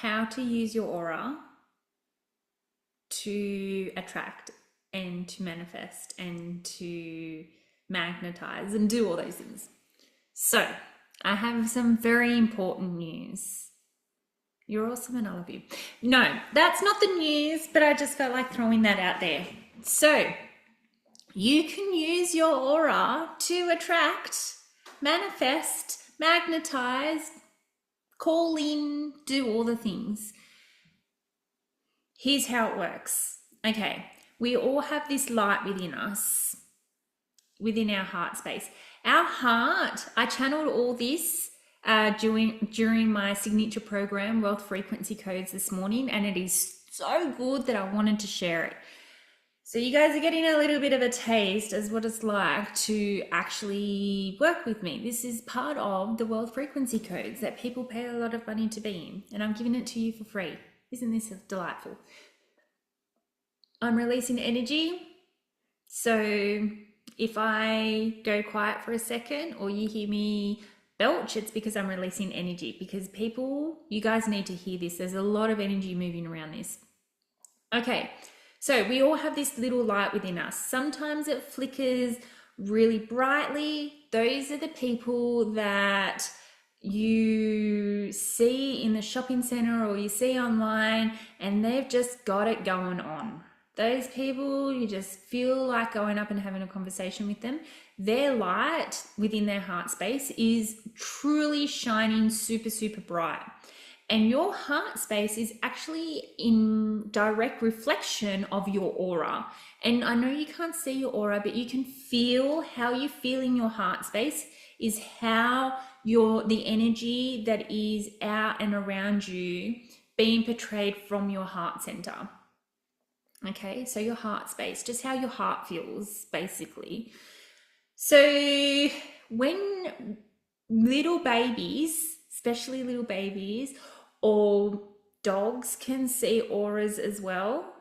how to use your aura to attract and to manifest and to magnetize and do all those things. So I have some very important news. You're awesome and I love you. No, that's not the news, but I just felt like throwing that out there. So you can use your aura to attract, manifest, magnetize, call in, do all the things. Here's how it works. Okay, we all have this light within us, within our heart space. Our heart, I channeled all this during my signature program, Wealth Frequency Codes, this morning, and it is so good that I wanted to share it. So you guys are getting a little bit of a taste as what it's like to actually work with me. This is part of the Wealth Frequency Codes that people pay a lot of money to be in, and I'm giving it to you for free. Isn't this delightful? I'm releasing energy. So if I go quiet for a second or you hear me belch, it's because I'm releasing energy, because people, you guys need to hear this. There's a lot of energy moving around this. Okay, so we all have this little light within us. Sometimes it flickers really brightly. Those are the people that you see in the shopping center or you see online, and they've just got it going on. Those people, you just feel like going up and having a conversation with them. Their light within their heart space is truly shining super, super bright. And your heart space is actually in direct reflection of your aura. And I know you can't see your aura, but you can feel how you feel in your heart space is how the energy that is out and around you being portrayed from your heart center. Okay, so your heart space, just how your heart feels, basically. So when little babies, especially little babies, or dogs can see auras as well.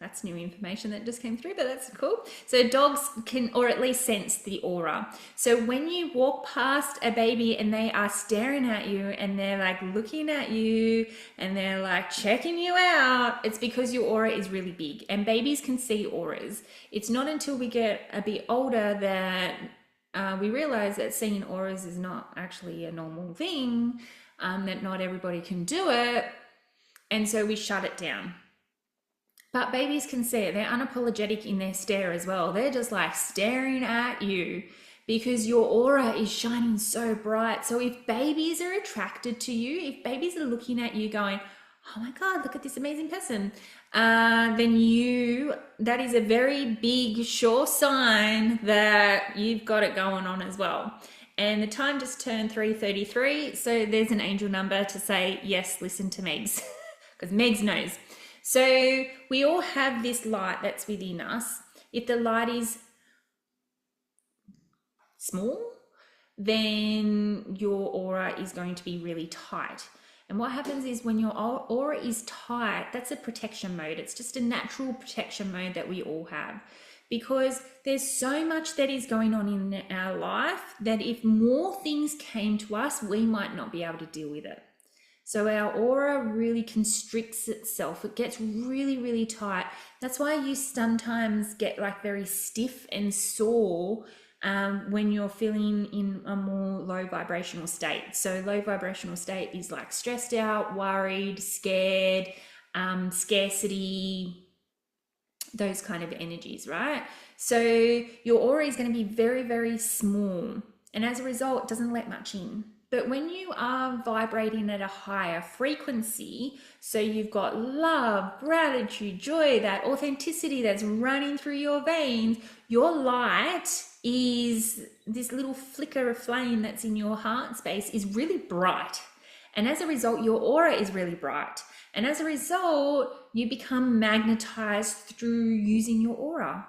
That's new information that just came through, but that's cool. So dogs can, or at least sense the aura. So when you walk past a baby and they are staring at you and they're like looking at you and they're like checking you out, it's because your aura is really big, and babies can see auras. It's not until we get a bit older that we realize that seeing auras is not actually a normal thing, that not everybody can do it. And so we shut it down. But babies can see it. They're unapologetic in their stare as well. They're just like staring at you because your aura is shining so bright. So if babies are attracted to you, if babies are looking at you going, oh my God, look at this amazing person, then that is a very big, sure sign that you've got it going on as well. And the time just turned 3:33. So there's an angel number to say, yes, listen to Megs, because Megs knows. So we all have this light that's within us. If the light is small, then your aura is going to be really tight. And what happens is when your aura is tight, that's a protection mode. It's just a natural protection mode that we all have, because there's so much that is going on in our life that if more things came to us, we might not be able to deal with it. So our aura really constricts itself. It gets really, really tight. That's why you sometimes get like very stiff and sore when you're feeling in a more low vibrational state. So low vibrational state is like stressed out, worried, scared, scarcity, those kind of energies, right? So your aura is going to be very, very small. And as a result, it doesn't let much in. But when you are vibrating at a higher frequency, so you've got love, gratitude, joy, that authenticity that's running through your veins, your light is this little flicker of flame that's in your heart space is really bright. And as a result, your aura is really bright. And as a result, you become magnetized through using your aura.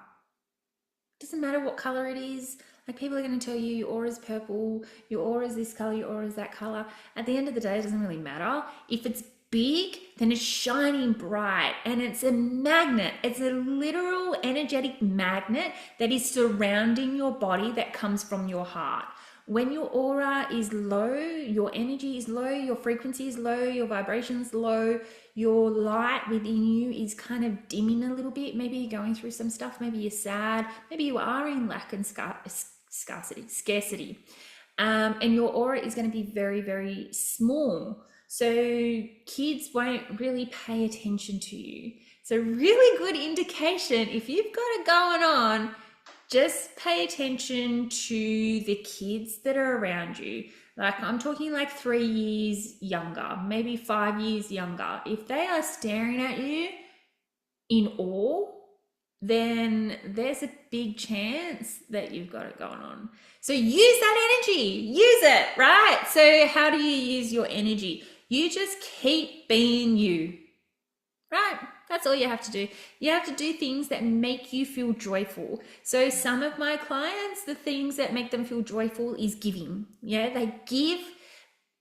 Doesn't matter what color it is. Like, people are going to tell you your aura is purple, your aura is this color, your aura is that color. At the end of the day, it doesn't really matter. If it's big, then it's shining bright, and it's a magnet. It's a literal energetic magnet that is surrounding your body that comes from your heart. When your aura is low, your energy is low, your frequency is low, your vibration is low, your light within you is kind of dimming a little bit. Maybe you're going through some stuff, maybe you're sad, maybe you are in lack and scarcity. And your aura is going to be very, very small. So kids won't really pay attention to you. So really good indication, if you've got it going on, just pay attention to the kids that are around you. Like I'm talking like 3 years younger, maybe 5 years younger. If they are staring at you in awe, then there's a big chance that you've got it going on. So use that energy, use it, right? So how do you use your energy? You just keep being you, right? That's all you have to do. You have to do things that make you feel joyful. So some of my clients, the things that make them feel joyful is giving. Yeah, they give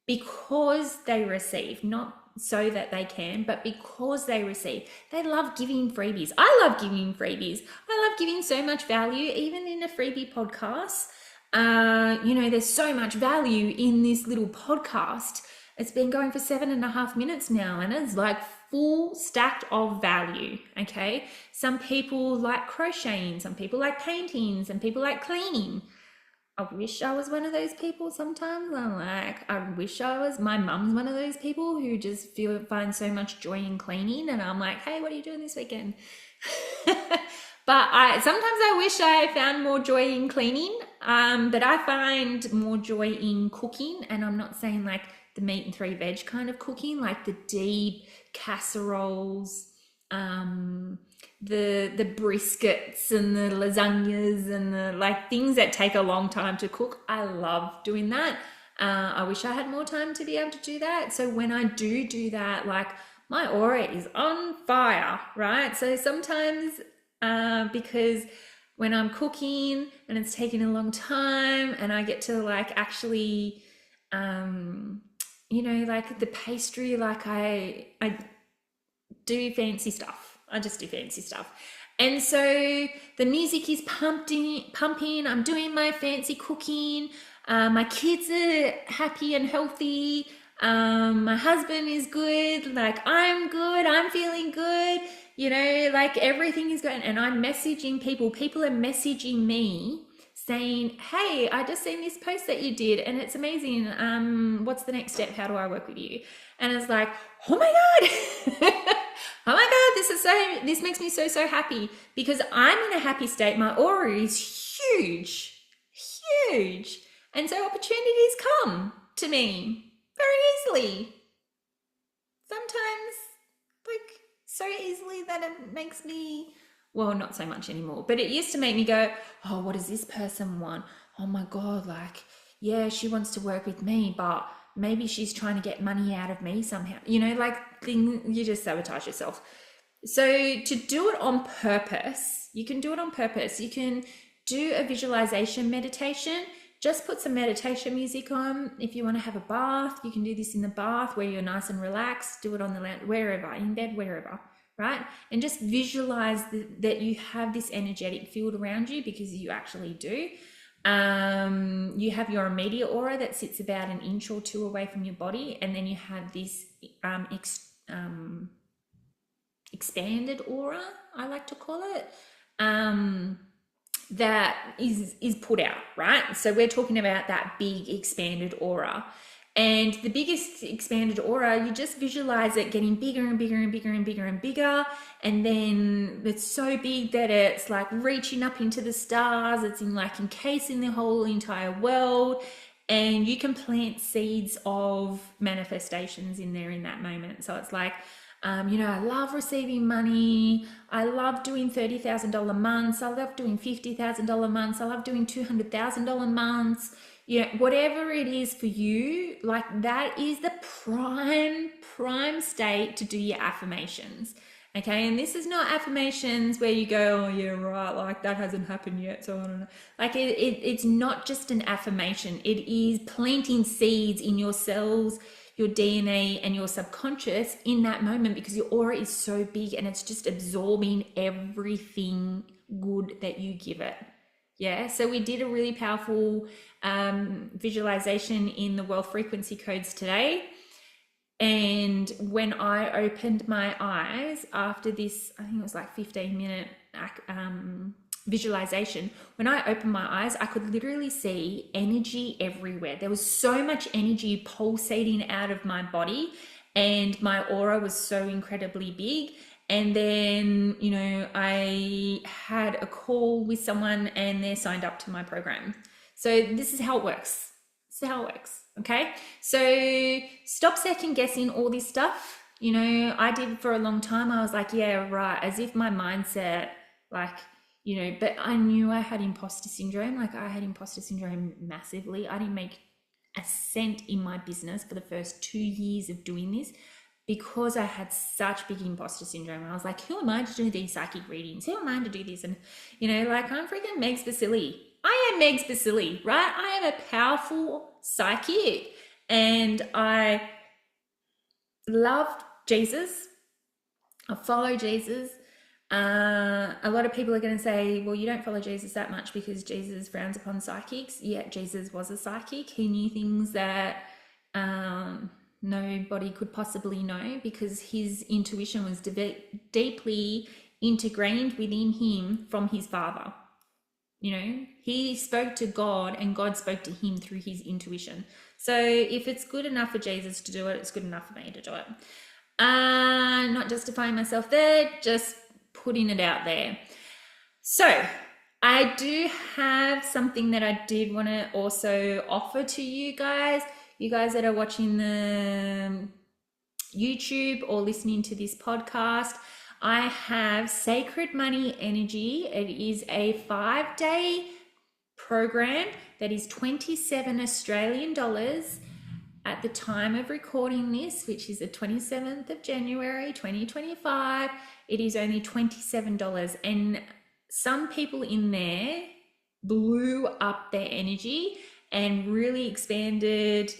because they receive, not so that they can, but because they receive. They love giving freebies. I love giving freebies. I love giving so much value, even in a freebie podcast. There's so much value in this little podcast. It's been going for 7.5 minutes now, and it's like full stacked of value. Okay. Some people like crocheting, some people like painting, some people like cleaning. I wish I was one of those people sometimes. My mum's one of those people who just find so much joy in cleaning, and I'm like, hey, what are you doing this weekend? But sometimes I wish I found more joy in cleaning, but I find more joy in cooking. And I'm not saying like the meat and 3 veg kind of cooking, like the deep casseroles, the briskets and the lasagnas and the like things that take a long time to cook. I love doing that. I wish I had more time to be able to do that. So when I do that, like my aura is on fire, right? So sometimes because when I'm cooking and it's taking a long time and I get to like actually like the pastry, like I do fancy stuff. I just do fancy stuff. And so the music is pumping. I'm doing my fancy cooking. My kids are happy and healthy. My husband is good. Like I'm good. I'm feeling good. Like everything is good. And I'm messaging people. People are messaging me saying, hey, I just seen this post that you did and it's amazing. What's the next step? How do I work with you? And it's like, oh my God. Oh my God, this makes me so happy because I'm in a happy state. My aura is huge. And so opportunities come to me very easily. Sometimes like so easily that it makes me, well, not so much anymore, but it used to make me go, oh, what does this person want? Oh my God, like, yeah, she wants to work with me, but maybe she's trying to get money out of me somehow, you just sabotage yourself. So to do it on purpose, you can do it on purpose. You can do a visualization meditation. Just put some meditation music on. If you want to have a bath, you can do this in the bath where you're nice and relaxed. Do it on the land, wherever, in bed, wherever, right? And just visualize that you have this energetic field around you, because you actually do. You have your immediate aura that sits about 1 inch or 2 away from your body, and then you have this expanded aura, I like to call it, that is put out, right? So we're talking about that big expanded aura. And the biggest expanded aura, you just visualize it getting bigger and bigger and bigger and bigger and bigger. And then it's so big that it's like reaching up into the stars. It's encasing the whole entire world. And you can plant seeds of manifestations in there in that moment. So it's like, I love receiving money. I love doing $30,000 months. I love doing $50,000 months. I love doing $200,000 months. Whatever it is for you, like that is the prime state to do your affirmations. Okay. And this is not affirmations where you go, oh yeah, right. Like that hasn't happened yet. So I don't know. Like it's not just an affirmation. It is planting seeds in your cells, your DNA and your subconscious in that moment, because your aura is so big and it's just absorbing everything good that you give it. Yeah, so we did a really powerful visualization in the wealth frequency codes today. And when I opened my eyes after this, I think it was like 15-minute visualization, when I opened my eyes, I could literally see energy everywhere. There was so much energy pulsating out of my body, and my aura was so incredibly big. And then, you know, I had a call with someone and they're signed up to my program. So this is how it works. This is how it works. Okay. So stop second guessing all this stuff. You know, I did for a long time. I was like, yeah, right. As if my mindset, like, you know, but I knew I had imposter syndrome. Like, I had imposter syndrome massively. I didn't make a cent in my business for the first 2 years of doing this, because I had such big imposter syndrome. I was like, who am I to do these psychic readings? Who am I to do this? And, you know, like, I'm freaking Meg Spacilli. I am Meg Spacilli, right? I am a powerful psychic, and I loved Jesus. I follow Jesus. A lot of people are going to say, well, you don't follow Jesus that much because Jesus frowns upon psychics. Yeah, Jesus was a psychic. He knew things that nobody could possibly know, because his intuition was deeply integrated within him from his father. You know, he spoke to God and God spoke to him through his intuition. So if it's good enough for Jesus to do it, it's good enough for me to do it. Not justifying myself there, just putting it out there. So I do have something that I did want to also offer to you guys that are watching the YouTube or listening to this podcast. I have Sacred Money Energy. It is a 5-day program that is 27 Australian dollars at the time of recording this, which is the 27th of January 2025. It is only $27, and some people in there blew up their energy and really expanded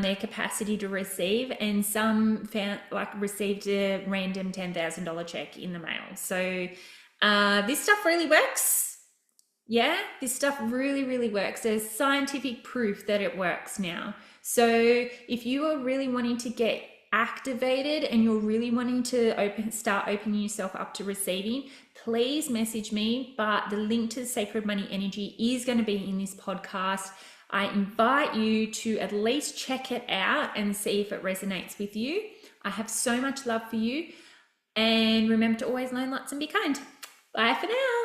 their capacity to receive, and some received a random $10,000 check in the mail. So this stuff really works. Yeah, this stuff really, really works. There's scientific proof that it works now. So if you are really wanting to get activated and you're really wanting to start opening yourself up to receiving, please message me. But the link to Sacred Money Energy is going to be in this podcast. I invite you to at least check it out and see if it resonates with you. I have so much love for you. And remember to always learn lots and be kind. Bye for now.